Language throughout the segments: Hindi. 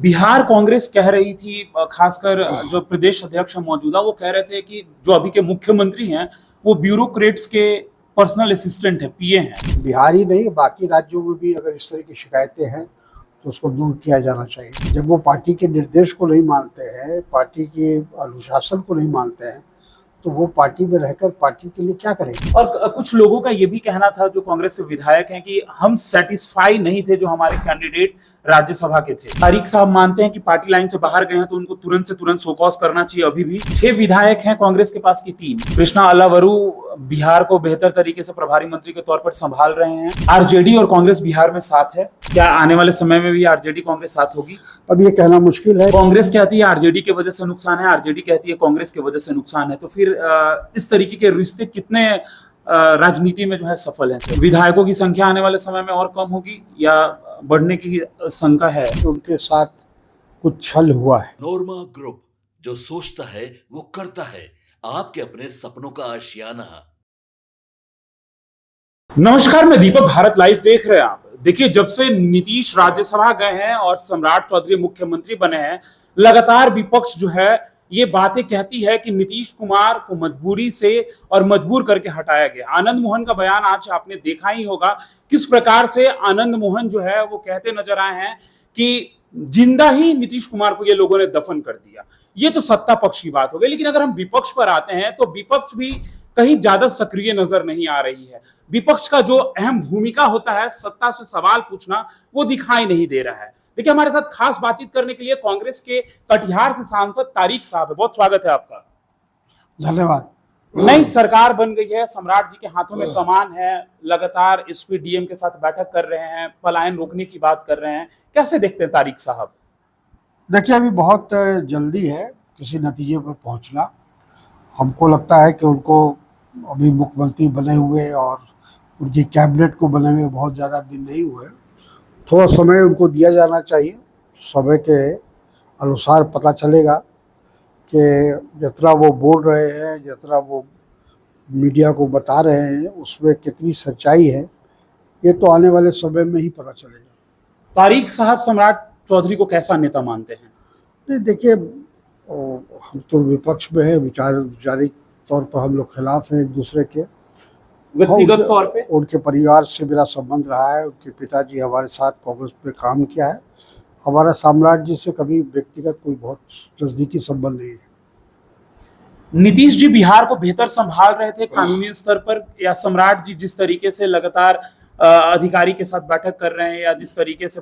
बिहार कांग्रेस कह रही थी, खासकर जो प्रदेश अध्यक्ष हैं मौजूदा, वो कह रहे थे कि जो अभी के मुख्यमंत्री हैं वो ब्यूरोक्रेट्स के पर्सनल असिस्टेंट है, पीए हैं। बिहार ही नहीं, बाकी राज्यों में भी अगर इस तरह की शिकायतें हैं तो उसको दूर किया जाना चाहिए। जब वो पार्टी के निर्देश को नहीं मानते हैं, पार्टी के अनुशासन को नहीं मानते हैं, तो वो पार्टी में रहकर पार्टी के लिए क्या करेंगे। और कुछ लोगों का ये भी कहना था, जो कांग्रेस के विधायक हैं, कि हम सेटिस्फाई नहीं थे जो हमारे कैंडिडेट राज्यसभा के थे। तारिक साहब मानते हैं कि पार्टी लाइन से बाहर गए हैं तो उनको तुरंत से तुरंत शोकॉज करना चाहिए। अभी भी 6 विधायक हैं कांग्रेस के पास की 3। कृष्णा अलावरू बिहार को बेहतर तरीके से प्रभारी मंत्री के तौर पर संभाल रहे हैं। आरजेडी और कांग्रेस बिहार में साथ है। क्या आने वाले समय में भी आरजेडी कांग्रेस साथ होगी? अब ये कहना मुश्किल है। कांग्रेस कहती है आरजेडी की वजह से नुकसान है, आरजेडी कहती है कांग्रेस की वजह से नुकसान है। तो फिर इस तरीके के रिश्ते कितने राजनीति में जो है सफल है? विधायकों की संख्या आने वाले समय में और कम होगी या बढ़ने की शंका है? उनके साथ कुछ छल हुआ है। नोरमा ग्रुप, जो सोचता है वो करता है। आपके अपने सपनों का आशियाना। नमस्कार, मैं दीपक, भारत लाइव देख रहे हैं आप। देखिए, जब से नीतीश राज्यसभा गए हैं और सम्राट चौधरी मुख्यमंत्री बने हैं, लगातार विपक्ष जो है ये बातें कहती है कि नीतीश कुमार को मजबूरी से और मजबूर करके हटाया गया। आनंद मोहन का बयान आज आपने देखा ही होगा, किस प्रकार से आनंद मोहन जो है वो कहते नजर आए हैं कि जिंदा ही नीतीश कुमार को ये लोगों ने दफन कर दिया। ये तो सत्ता पक्ष की बात हो गई, लेकिन अगर हम विपक्ष पर आते हैं तो विपक्ष भी कहीं ज्यादा सक्रिय नजर नहीं आ रही है। विपक्ष का जो अहम भूमिका होता है सत्ता से सवाल पूछना, वो दिखाई नहीं दे रहा है। देखिए, हमारे साथ खास बातचीत करने के लिए कांग्रेस के कटिहार से सांसद तारिक साहब है। बहुत स्वागत है आपका। धन्यवाद। नई सरकार बन गई है, सम्राट जी के हाथों में कमान है, लगातार एसपी डीएम के साथ बैठक कर रहे हैं, पलायन रोकने की बात कर रहे हैं। कैसे देखते हैं तारिक साहब? देखिए, अभी बहुत जल्दी है किसी नतीजे पर पहुंचना। हमको लगता है कि उनको अभी मुख्यमंत्री बने हुए और उनकी कैबिनेट को बने हुए बहुत ज़्यादा दिन नहीं हुए। थोड़ा समय उनको दिया जाना चाहिए। समय के अनुसार पता चलेगा कि जितना वो बोल रहे हैं, जितना वो मीडिया को बता रहे हैं, उसमें कितनी सच्चाई है, ये तो आने वाले समय में ही पता चलेगा। तारिक साहब सम्राट चौधरी को कैसा नेता मानते हैं? नहीं, देखिए, हम तो विपक्ष में है, वैचारिक तौर पर हम लोग खिलाफ हैं एक दूसरे के। व्यक्तिगत तौर पे उनके परिवार से मेरा संबंध रहा है। उनके पिताजी हमारे साथ कांग्रेस में काम किया है। हमारा सम्राट जी से कभी व्यक्तिगत कोई बहुत नजदीकी संबंध नहीं है। नीतीश जी बिहार को बेहतर संभाल रहे थे कानूनी स्तर पर, या सम्राट जी जिस तरीके से लगातार अधिकारी के साथ बैठक कर रहे हैं, या जिस तरीके से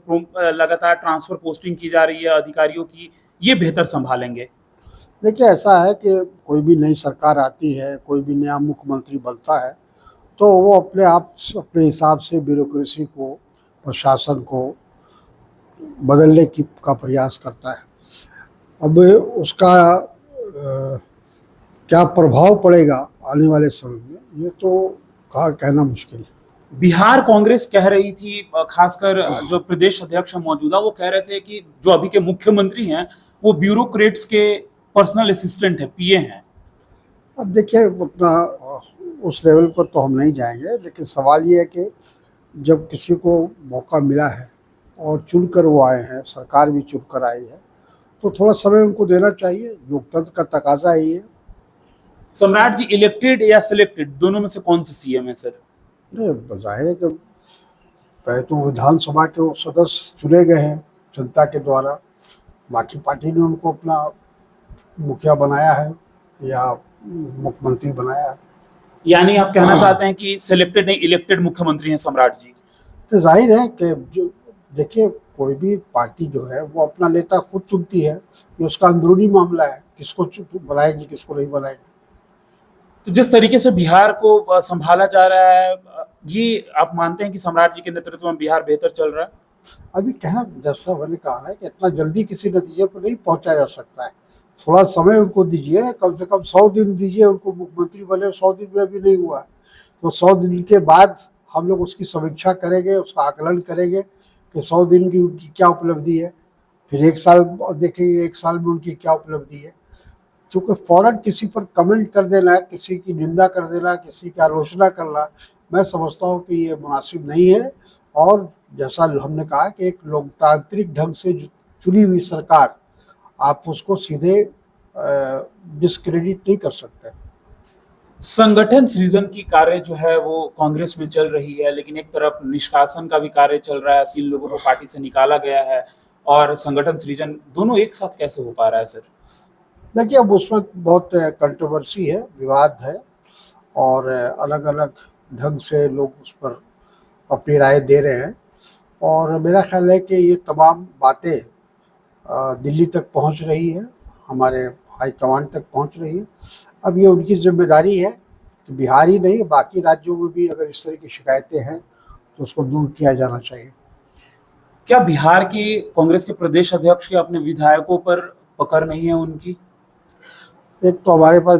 लगातार ट्रांसफर पोस्टिंग की जा रही है अधिकारियों की, ये बेहतर संभालेंगे? देखिए, ऐसा है कि कोई भी नई सरकार आती है, कोई भी नया मुख्यमंत्री बनता है, तो वो अपने हिसाब से ब्यूरोक्रेसी को, प्रशासन को बदलने का प्रयास करता है। अब उसका क्या प्रभाव पड़ेगा आने वाले समय में, ये तो कहना मुश्किल है। बिहार कांग्रेस कह रही थी, खासकर जो प्रदेश अध्यक्ष हैं मौजूदा, वो कह रहे थे कि जो अभी के मुख्यमंत्री हैं वो ब्यूरोक्रेट्स के पर्सनल असिस्टेंट है, पीए हैं। अब देखिए, उतना उस लेवल पर तो हम नहीं जाएंगे, लेकिन सवाल ये है कि जब किसी को मौका मिला है और चुनकर वो आए हैं, सरकार भी चुनकर आई है, तो थोड़ा समय उनको देना चाहिए। लोकतंत्र का तकाजा है ये। सम्राट जी इलेक्टेड या सिलेक्टेड, दोनों में से कौन से सीएम है सर? नहीं, जाहिर है कि पहले तो विधानसभा के वो सदस्य चुने गए हैं जनता के द्वारा। बाकी पार्टी ने उनको अपना मुखिया बनाया है या मुख्यमंत्री बनाया है। यानी आप कहना चाहते हैं कि सिलेक्टेड नहीं, इलेक्टेड मुख्यमंत्री हैं सम्राट जी? तो जाहिर है कि जो देखिए, कोई भी पार्टी जो है वो अपना नेता खुद चुनती है। ये उसका अंदरूनी मामला है, किसको बनाएगी किसको नहीं बनाएगी। तो जिस तरीके से बिहार को संभाला जा रहा है, ये आप मानते हैं कि सम्राट जी के नेतृत्व में बिहार बेहतर चल रहा है? अभी कहना, जैसा मैंने कहा है कि इतना जल्दी किसी नतीजे पर नहीं पहुंचा जा सकता है। थोड़ा समय उनको दीजिए, कम से कम 100 दिन दीजिए उनको। मुख्यमंत्री बने 100 दिन में अभी नहीं हुआ है, तो 100 दिन के बाद हम लोग उसकी समीक्षा करेंगे, उसका आकलन करेंगे कि 100 दिन की उनकी क्या उपलब्धि है। फिर 1 साल देखेंगे, 1 साल में उनकी क्या उपलब्धि है। क्योंकि फौरन किसी पर कमेंट कर देना, किसी की निंदा कर देना, किसी की आलोचना करना, मैं समझता हूँ कि ये मुनासिब नहीं है। और जैसा हमने कहा कि एक लोकतांत्रिक ढंग से चुनी हुई सरकार, आप उसको सीधे डिस्क्रेडिट नहीं कर सकते। संगठन सृजन की कार्य जो है वो कांग्रेस में चल रही है, लेकिन एक तरफ निष्कासन का भी कार्य चल रहा है, 3 लोगों को पार्टी से निकाला गया है और संगठन सृजन, दोनों एक साथ कैसे हो पा रहा है सर? देखिए, अब उसमें बहुत कंट्रोवर्सी है, विवाद है, और अलग अलग ढंग से लोग उस पर अपनी राय दे रहे हैं, और मेरा ख्याल है कि ये तमाम बातें दिल्ली तक पहुंच रही है, हमारे हाईकमांड तक पहुंच रही है। अब ये उनकी जिम्मेदारी है कि बिहार ही नहीं, बाकी राज्यों में भी अगर इस तरह की शिकायतें हैं तो उसको दूर किया जाना चाहिए। क्या बिहार के कांग्रेस के प्रदेश अध्यक्ष के अपने विधायकों पर पकड़ नहीं है उनकी? एक तो हमारे पास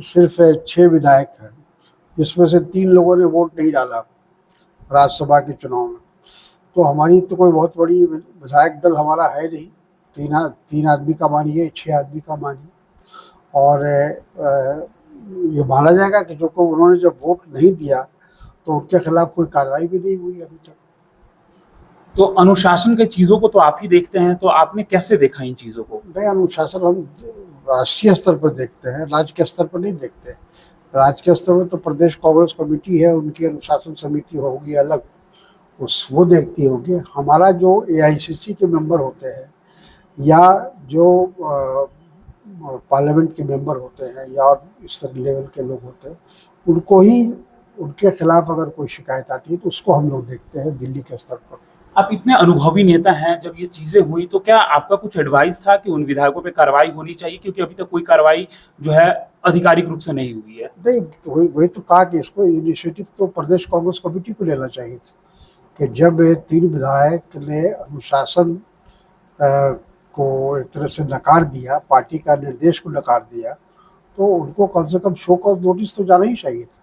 सिर्फ 6 विधायक हैं, जिसमें से 3 लोगों ने वोट नहीं डाला राज्यसभा के चुनाव में। तो हमारी तो कोई बहुत बड़ी विधायक दल हमारा है नहीं, 3 आदमी का मानिए, 6 आदमी का मानिए, और ये माना जाएगा कि जो को उन्होंने जब वोट नहीं दिया तो उनके खिलाफ कोई कार्रवाई भी नहीं हुई अभी तक। तो अनुशासन के चीजों को तो आप ही देखते हैं, तो आपने कैसे देखा इन चीजों को? नहीं, अनुशासन हम राष्ट्रीय स्तर पर देखते हैं, राज्य के स्तर पर नहीं देखते। राज्य के स्तर पर तो प्रदेश कांग्रेस कमेटी है, उनकी अनुशासन समिति होगी अलग, वो देखती होगी। हमारा जो AICC के मेंबर होते हैं या जो पार्लियामेंट के मेंबर होते हैं या और इस तरह लेवल के लोग होते हैं, उनको ही, उनके खिलाफ अगर कोई शिकायत आती है तो उसको हम लोग देखते हैं दिल्ली के स्तर पर। आप इतने अनुभवी नेता हैं, जब ये चीजें हुई तो क्या आपका कुछ एडवाइस था कि उन विधायकों पे कार्रवाई होनी चाहिए, क्योंकि अभी तक कोई कार्रवाई जो है आधिकारिक रूप से नहीं हुई है? नहीं, तो वही तो कहा कि इसको इनिशिएटिव तो प्रदेश कांग्रेस कमेटी को लेना चाहिए था कि जब 3 विधायक ने अनुशासन को एक तरह से नकार दिया, पार्टी का निर्देश को नकार दिया, तो उनको कम से कम शो कॉज नोटिस तो जाना ही चाहिए था।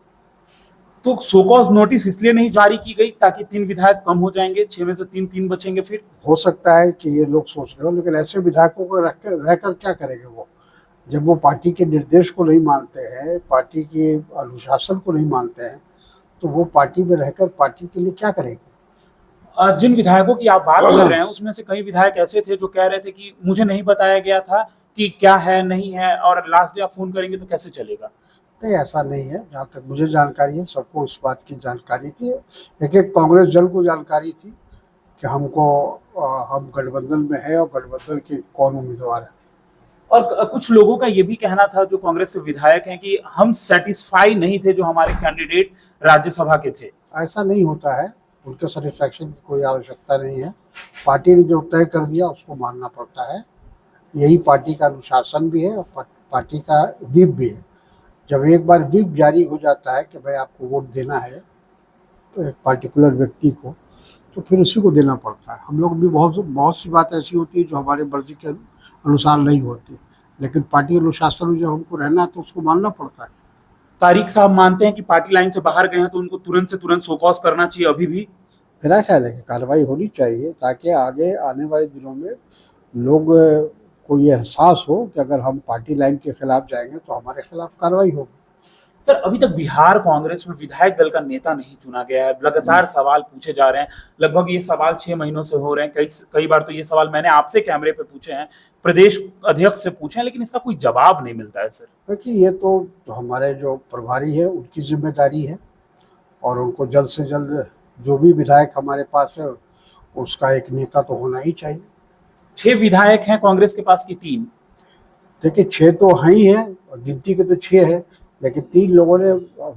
तो शो कॉज नोटिस इसलिए नहीं जारी की गई ताकि 3 विधायक कम हो जाएंगे, 6 में से 3 बचेंगे? फिर हो सकता है कि ये लोग सोच रहे हो, लेकिन ऐसे विधायकों को रहकर क्या करेंगे वो, जब वो पार्टी के निर्देश को नहीं मानते हैं, पार्टी के अनुशासन को नहीं मानते हैं, तो वो पार्टी में रहकर पार्टी के लिए क्या करेंगे? जिन विधायकों की आप बात कर रहे हैं उसमें से कई विधायक ऐसे थे जो कह रहे थे कि मुझे नहीं बताया गया था कि क्या है नहीं है, और लास्ट डे आप फोन करेंगे तो कैसे चलेगा? नहीं, ऐसा नहीं है, जहाँ तक मुझे जानकारी है सबको इस बात की जानकारी थी। एक कांग्रेस दल को जानकारी थी कि हम गठबंधन में है और गठबंधन के कौन उम्मीदवार है। और कुछ लोगों का ये भी कहना था जो कांग्रेस के विधायक हैं कि हम सेटिस्फाई नहीं थे जो हमारे कैंडिडेट राज्यसभा के थे। ऐसा नहीं होता है, उनके सेटिस्फैक्शन की कोई आवश्यकता नहीं है। पार्टी ने जो तय कर दिया उसको मानना पड़ता है, यही पार्टी का अनुशासन भी है और पार्टी का व्हिप भी है। जब एक बार व्हिप जारी हो जाता है कि भाई आपको वोट देना है तो एक पार्टिकुलर व्यक्ति को, तो फिर उसी को देना पड़ता है। हम लोग भी बहुत सी बात ऐसी होती है जो हमारे मर्जी के अनुसार नहीं होती, लेकिन पार्टी अनुशासन में जब हमको रहना है तो उसको मानना पड़ता है। तारिक साहब मानते हैं कि पार्टी लाइन से बाहर गए हैं तो उनको तुरंत से तुरंत शोकॉज करना चाहिए अभी भी? मेरा ख्याल है कि कार्रवाई होनी चाहिए ताकि आगे आने वाले दिनों में लोग को ये एहसास हो कि अगर हम पार्टी लाइन के खिलाफ जाएंगे तो हमारे खिलाफ कार्रवाई होगी। सर, अभी तक बिहार कांग्रेस में विधायक दल का नेता नहीं चुना गया है, लगातार सवाल पूछे जा रहे हैं, लगभग ये सवाल 6 महीनों से हो रहे हैं। कई बार तो ये सवाल मैंने आपसे कैमरे पे पूछे हैं, प्रदेश अध्यक्ष से पूछे हैं, लेकिन इसका कोई जवाब नहीं मिलता है। सर देखिए, ये तो हमारे जो प्रभारी है उनकी जिम्मेदारी है, और उनको जल्द से जल्द जो भी विधायक हमारे पास है उसका एक नेता तो होना ही चाहिए। 6 विधायक हैं कांग्रेस के पास की 3? देखिए, 6 तो हैं ही है, गिनती के तो 6 है, लेकिन 3 लोगों ने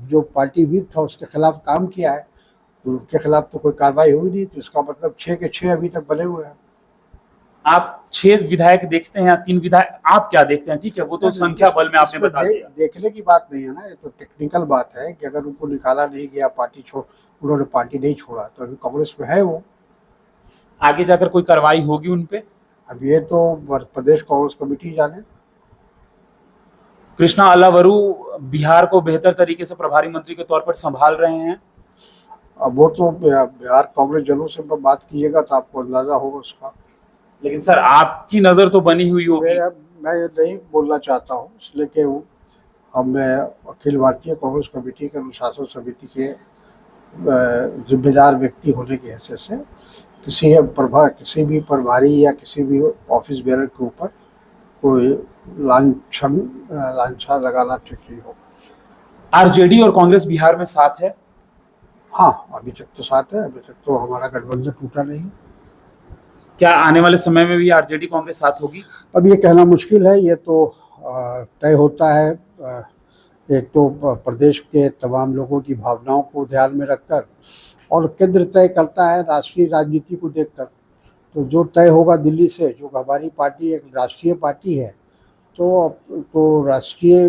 जो पार्टी व्हिप था उसके खिलाफ काम किया है, तो उनके खिलाफ तो कोई कार्रवाई हुई नहीं, तो इसका मतलब 6 के 6 अभी तक बने हुए हैं। आप 6 विधायक देखते हैं या 3 विधायक, आप क्या देखते हैं? ठीक है, वो तो संख्या बल में आपने बता दिया। देखने की बात नहीं है ना, ये तो टेक्निकल बात है कि अगर उनको निकाला नहीं गया, उन्होंने पार्टी नहीं छोड़ा, तो अभी कांग्रेस में है वो। आगे जाकर कोई कार्रवाई होगी उन पे? अब ये तो प्रदेश कांग्रेस कमेटी जाने। कृष्णा अलावरू बिहार को बेहतर तरीके से प्रभारी मंत्री के तौर पर संभाल रहे हैं। अब वो तो बिहार कांग्रेस जनों से बात कीजिएगा तो आपको अंदाजा होगा उसका। लेकिन सर, आपकी नजर तो बनी हुई होगी। मैं ये नहीं बोलना चाहता हूँ, इसलिए कि मैं अखिल भारतीय कांग्रेस कमेटी के अनुशासन समिति के जिम्मेदार व्यक्ति होने की हैसियत से किसी भी प्रभारी या किसी भी ऑफिस बेरर के ऊपर कोई लांछन लगाना ठीक नहीं होगा। आरजेडी और कांग्रेस बिहार में साथ है? हाँ, अभी तक तो साथ है, अभी तक तो हमारा गठबंधन टूटा नहीं है। क्या आने वाले समय में भी आरजेडी कांग्रेस साथ होगी? अब ये कहना मुश्किल है, ये तो तय होता है एक तो प्रदेश के तमाम लोगों की भावनाओं को ध्यान में रखकर, और केंद्र तय करता है राष्ट्रीय राजनीति को देखकर। तो जो तय होगा दिल्ली से, जो हमारी पार्टी एक राष्ट्रीय पार्टी है, तो राष्ट्रीय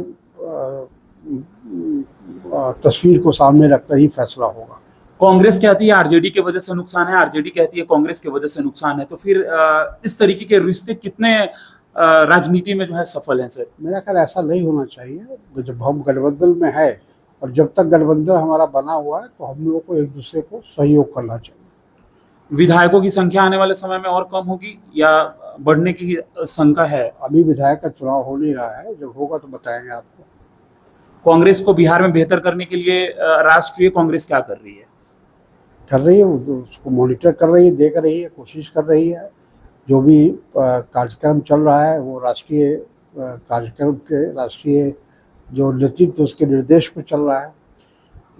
तस्वीर को सामने रखकर ही फैसला होगा। कांग्रेस कहती है आरजेडी की वजह से नुकसान है, आरजेडी कहती है कांग्रेस की वजह से नुकसान है, तो फिर इस तरीके के रिश्ते कितने राजनीति में जो है सफल हैं सर? मेरा ख्याल ऐसा नहीं होना चाहिए। जब हम गठबंधन में है और जब तक गठबंधन हमारा बना हुआ है, तो हम लोगों को एक दूसरे को सहयोग करना चाहिए। विधायकों की संख्या आने वाले समय में और कम होगी या बढ़ने की शंका है? अभी विधायक का चुनाव हो नहीं रहा है, जब होगा तो बताएंगे आपको। कांग्रेस को बिहार में बेहतर करने के लिए राष्ट्रीय कांग्रेस क्या कर रही है? उसको मॉनिटर कर रही है, देख रही है, कोशिश कर रही है। जो भी कार्यक्रम चल रहा है वो राष्ट्रीय कार्यक्रम के राष्ट्रीय जो नेतृत्व उसके निर्देश पे चल रहा है।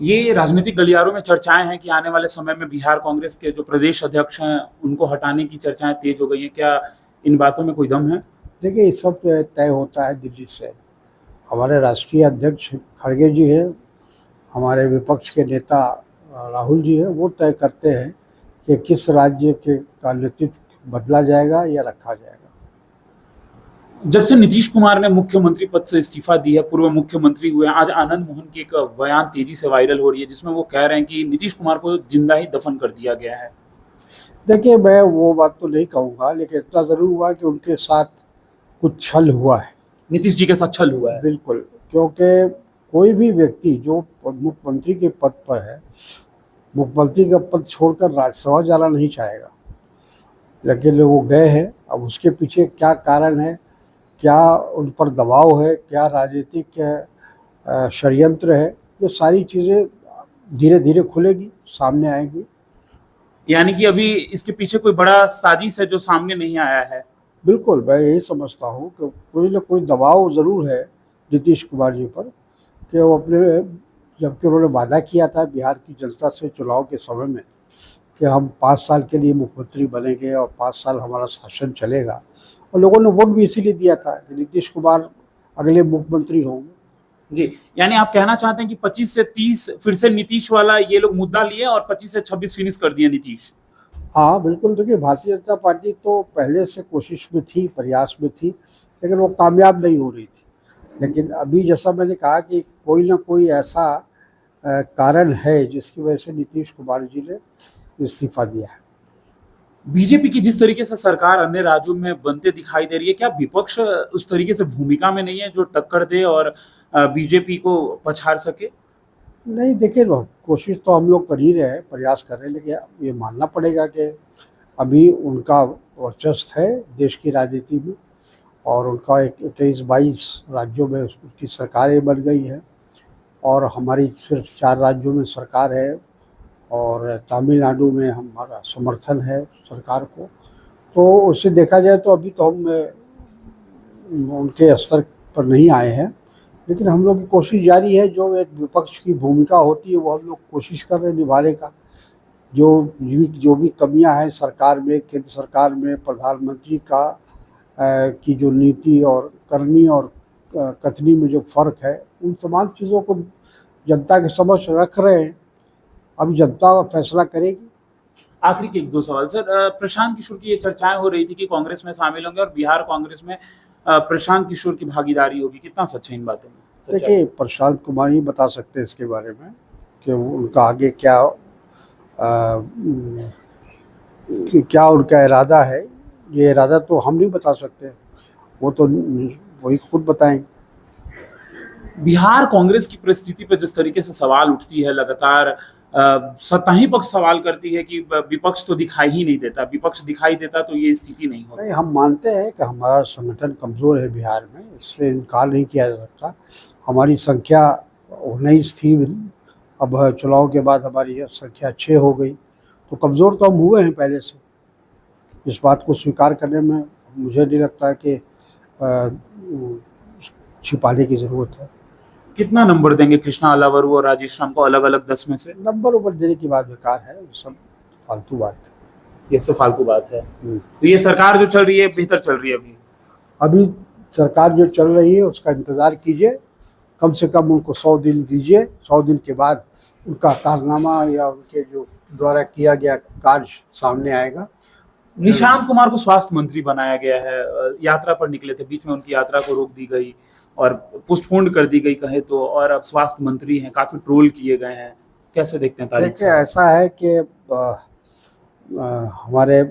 ये राजनीतिक गलियारों में चर्चाएं हैं कि आने वाले समय में बिहार कांग्रेस के जो प्रदेश अध्यक्ष हैं उनको हटाने की चर्चाएं तेज हो गई हैं, क्या इन बातों में कोई दम है? देखिए, ये सब तय होता है दिल्ली से। हमारे राष्ट्रीय अध्यक्ष खड़गे जी हैं, हमारे विपक्ष के नेता राहुल जी हैं, वो तय करते हैं कि किस राज्य के का नेतृत्व बदला जाएगा या रखा जाएगा। जब से नीतीश कुमार ने मुख्यमंत्री पद से इस्तीफा दी है, पूर्व मुख्यमंत्री हुए, आज आनंद मोहन की एक बयान तेजी से वायरल हो रही है जिसमें वो कह रहे हैं कि नीतीश कुमार को जिंदा ही दफन कर दिया गया है। देखिए, मैं वो बात तो नहीं कहूँगा, लेकिन इतना ज़रूर हुआ कि उनके साथ कुछ छल हुआ है। नीतीश जी के साथ छल हुआ है? बिल्कुल, क्योंकि कोई भी व्यक्ति जो मुख्यमंत्री के पद पर है, मुख्यमंत्री का पद छोड़कर राज्यसभा जाना नहीं चाहेगा, लेकिन वो गए हैं। अब उसके पीछे क्या कारण है, क्या उन पर दबाव है, क्या राजनीतिक षड्यंत्र है, ये सारी चीज़ें धीरे धीरे खुलेगी, सामने आएगी। यानी कि अभी इसके पीछे कोई बड़ा साजिश है जो सामने नहीं आया है? बिल्कुल, मैं यही समझता हूँ कि कोई ना कोई दबाव ज़रूर है नीतीश कुमार जी पर, कि वो जबकि उन्होंने वादा किया था बिहार की जनता से चुनाव के समय में कि हम 5 साल के लिए मुख्यमंत्री बनेंगे और 5 साल हमारा शासन चलेगा, और लोगों ने वोट भी इसीलिए दिया था कि नीतीश कुमार अगले मुख्यमंत्री होंगे। जी, यानी आप कहना चाहते हैं कि 25 से 30 फिर से नीतीश वाला ये लोग मुद्दा लिए और 25 से 26 फिनिश कर दिया नीतीश? हाँ, बिल्कुल। देखिए, भारतीय जनता पार्टी तो पहले से कोशिश में थी, प्रयास में थी, लेकिन वो कामयाब नहीं हो रही थी। लेकिन अभी जैसा मैंने कहा कि कोई ना कोई ऐसा कारण है जिसकी वजह से नीतीश कुमार जी ने इस्तीफा दिया है। बीजेपी की जिस तरीके से सरकार अन्य राज्यों में बनते दिखाई दे रही है, क्या विपक्ष उस तरीके से भूमिका में नहीं है जो टक्कर दे और बीजेपी को पछाड़ सके? नहीं, देखिए, कोशिश तो हम लोग कर ही रहे हैं, प्रयास कर रहे हैं, लेकिन ये मानना पड़ेगा कि अभी उनका वर्चस्व है देश की राजनीति में, और उनका 21-22 राज्यों में उसकी सरकारें बन गई हैं, और हमारी सिर्फ 4 राज्यों में सरकार है, और तमिलनाडु में हमारा समर्थन है सरकार को। तो उससे देखा जाए तो अभी तो हम उनके स्तर पर नहीं आए हैं, लेकिन हम लोग की कोशिश जारी है। जो एक विपक्ष की भूमिका होती है वो हम लोग कोशिश कर रहे हैं निभाने का। जो भी कमियां हैं सरकार में, केंद्र सरकार में, प्रधानमंत्री की जो नीति और करनी और कथनी में जो फ़र्क है, उन तमाम चीज़ों को जनता के समक्ष रख रहे हैं। अब जनता फैसला करेगी। आखिरी के 1-2 सवाल सर। प्रशांत किशोर की ये चर्चाएं हो रही थी कि कांग्रेस में शामिल होंगे और बिहार कांग्रेस में प्रशांत किशोर की भागीदारी होगी, कितना सच है इन बातों में? देखिए, प्रशांत कुमार ही बता सकते हैं इसके बारे में कि उनका आगे क्या उनका इरादा है। ये इरादा तो हम नहीं बता सकते, वो तो वही खुद बताएंगे। बिहार कांग्रेस की परिस्थिति पर जिस तरीके से सवाल उठती है लगातार, सत्ताही पक्ष सवाल करती है कि विपक्ष तो दिखाई ही नहीं देता, विपक्ष दिखाई देता तो ये स्थिति नहीं होती। नहीं, हम मानते हैं कि हमारा संगठन कमज़ोर है बिहार में, इससे इनकार नहीं किया जा सकता। हमारी संख्या 19 थी, अब चुनाव के बाद हमारी संख्या 6 हो गई, तो कमज़ोर तो हम हुए हैं पहले से। इस बात को स्वीकार करने में मुझे नहीं लगता है कि छिपाने की ज़रूरत है। कितना नंबर देंगे कृष्णा अलावरू और राजेश राम को अलग अलग 10 में से? नंबर ऊपर देने की बात बेकार है, वो सब फालतू बात है। ये सब फालतू बात है। तो ये सरकार जो चल रही है बेहतर चल रही है अभी? अभी सरकार जो चल रही है उसका इंतज़ार कीजिए, कम से कम उनको 100 दिन दीजिए, 100 दिन के बाद उनका कारनामा या उनके जो द्वारा किया गया कार्य सामने आएगा। निशांत कुमार को स्वास्थ्य मंत्री बनाया गया है, यात्रा पर निकले थे, बीच में उनकी यात्रा को रोक दी गई और पोस्टपोन कर दी गई कहे तो, और अब स्वास्थ्य मंत्री हैं, काफी ट्रोल किए गए हैं, कैसे देखते हैं तारीख देखिए ऐसा है कि हमारे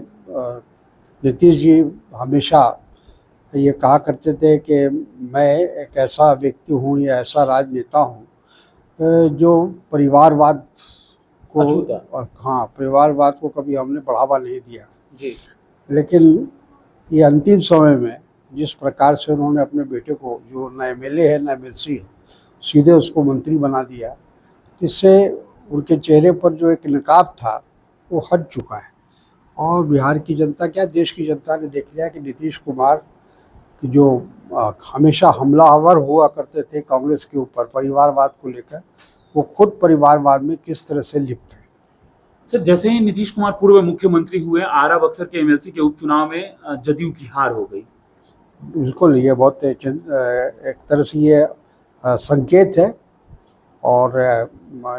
नीतीश जी हमेशा ये कहा करते थे कि मैं एक ऐसा व्यक्ति हूँ या ऐसा राजनेता हूँ जो परिवारवाद को, हाँ, परिवारवाद को कभी हमने बढ़ावा नहीं दिया जी। लेकिन ये अंतिम समय में जिस प्रकार से उन्होंने अपने बेटे को, जो ना एमएलए है ना एमएलसी है, सीधे उसको मंत्री बना दिया, इससे उनके चेहरे पर जो एक नकाब था वो हट चुका है। और बिहार की जनता, क्या देश की जनता ने देख लिया कि नीतीश कुमार की जो हमेशा हमलावर हुआ करते थे कांग्रेस के ऊपर परिवारवाद को लेकर, वो खुद परिवारवाद में किस तरह से लिप्त है। सर, जैसे ही नीतीश कुमार पूर्व मुख्यमंत्री हुए, आरा बक्सर के एमएलसी के उपचुनाव में जदयू की हार हो गई। बिल्कुल, ये बहुत एक तरह से ये संकेत है और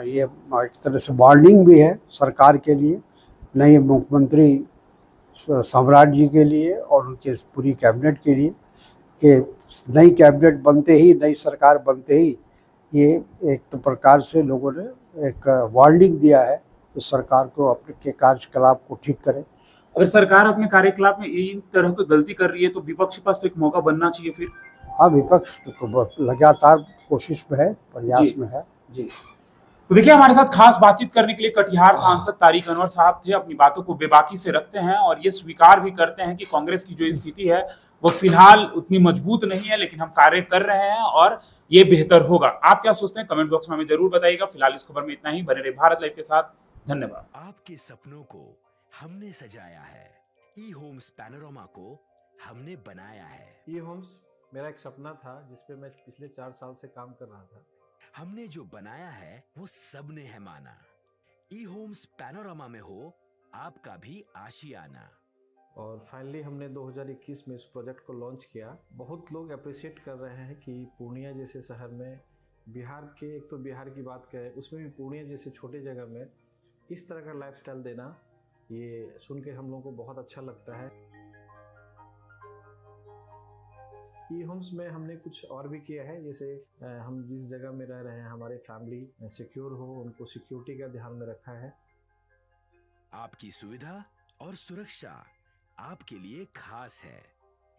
ये एक तरह से वार्निंग भी है सरकार के लिए, नए मुख्यमंत्री सम्राट जी के लिए और उनके पूरी कैबिनेट के लिए, कि नई कैबिनेट बनते ही, नई सरकार बनते ही ये एक तो प्रकार से लोगों ने एक वार्निंग दिया है कि सरकार को अपने के कार्यकलाप को ठीक करें। अगर सरकार अपने कार्यकलाप में इन तरह की गलती कर रही है तो विपक्ष के पास तो एक मौका बनना चाहिए फिर। हाँ, विपक्ष तो लगातार कोशिश में है, प्रयास में है। जी। तो देखिए, हमारे साथ खास बातचीत करने के लिए कटिहार सांसद तारिक अनवर साहब थे। अपनी बातों को बेबाकी से रखते हैं और ये स्वीकार भी करते हैं कि कांग्रेस की जो स्थिति है वो फिलहाल उतनी मजबूत नहीं है, लेकिन हम कार्य कर रहे हैं और ये बेहतर होगा। आप क्या सोचते हैं कमेंट बॉक्स में हमें जरूर बताइएगा। फिलहाल इस खबर में इतना ही। बने रहे भारत लाइव के साथ। धन्यवाद। आपके सपनों को हमने सजाया है, ई होम्स पैनोरमा को हमने बनाया है। ई होम्स मेरा एक सपना था जिसपे मैं पिछले 4 साल से काम कर रहा था। हमने जो बनाया है वो सबने है माना। ई होम्स पैनोरमा में हो आपका भी आशियाना। और फाइनली हमने 2021 में इस प्रोजेक्ट को लॉन्च किया। बहुत लोग अप्रिशिएट कर रहे हैं कि पूर्णिया जैसे शहर में, बिहार के, एक तो बिहार की बात करें उसमें भी पूर्णिया जैसे छोटे जगह में इस तरह का लाइफस्टाइल देना, ये सुन के हम लोगों को बहुत अच्छा लगता है। ई होम्स में हमने कुछ और भी किया है, जैसे हम जिस जगह में रह रहे हैं हमारे फैमिली सिक्योर हो, उनको सिक्योरिटी का ध्यान में रखा है। आपकी सुविधा और सुरक्षा आपके लिए खास है,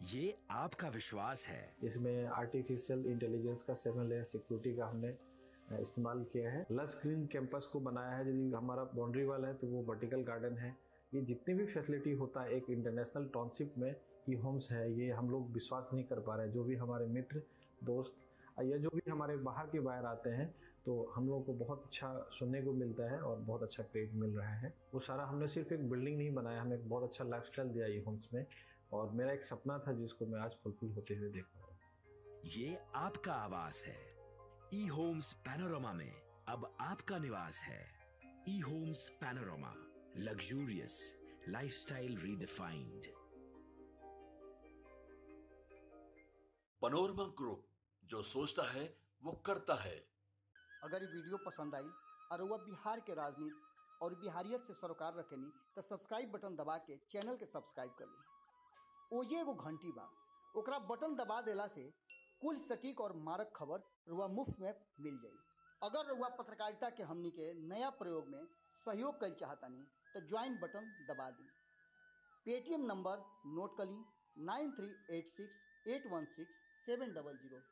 ये आपका विश्वास है। इसमें आर्टिफिशियल इंटेलिजेंस का 7 लेयर सिक्योरिटी का हमने इस्तेमाल किया है। लस ग्रीन कैंपस को बनाया है। यदि हमारा बाउंड्री वाल है तो वो वर्टिकल गार्डन है। ये जितनी भी फैसिलिटी होता है एक इंटरनेशनल टाउनशिप में ई होम्स है, ये हम लोग विश्वास नहीं कर पा रहे हैं। जो भी हमारे मित्र, दोस्त या जो भी हमारे बाहर के बाहर आते हैं तो हम लोगों को बहुत अच्छा सुनने को मिलता है और बहुत अच्छा क्रेडिट मिल रहा है। वो सारा हमने सिर्फ एक बिल्डिंग नहीं बनाया, हमें एक बहुत अच्छा लाइफस्टाइल दिया ई होम्स में, और मेरा एक सपना था जिसको मैं आज फुलफिल होते हुए देख रहा हूँ। ये आपका आवास है। ई होम्स पैनोरमा में अब आपका निवास है। E homes panorama, luxurious lifestyle redefined. Panorama group, जो सोचता है वो करता है। अगर ये वीडियो पसंद आई और वह बिहार के राजनीति और बिहारियत से सरोकार रखेनी तो सब्सक्राइब बटन दबा के चैनल के सब्सक्राइब कर ली। ओजे एगो घंटी बा, ओकरा बटन दबा देला से कुल सटीक और मारक खबर रुआ मुफ्त में मिल जाई। अगर रुआ पत्रकारिता के हमनी के नया प्रयोग में सहयोग कर चाहतानी तो ज्वाइन बटन दबा दी। पेटीएम नंबर नोट कर ली 9386816700।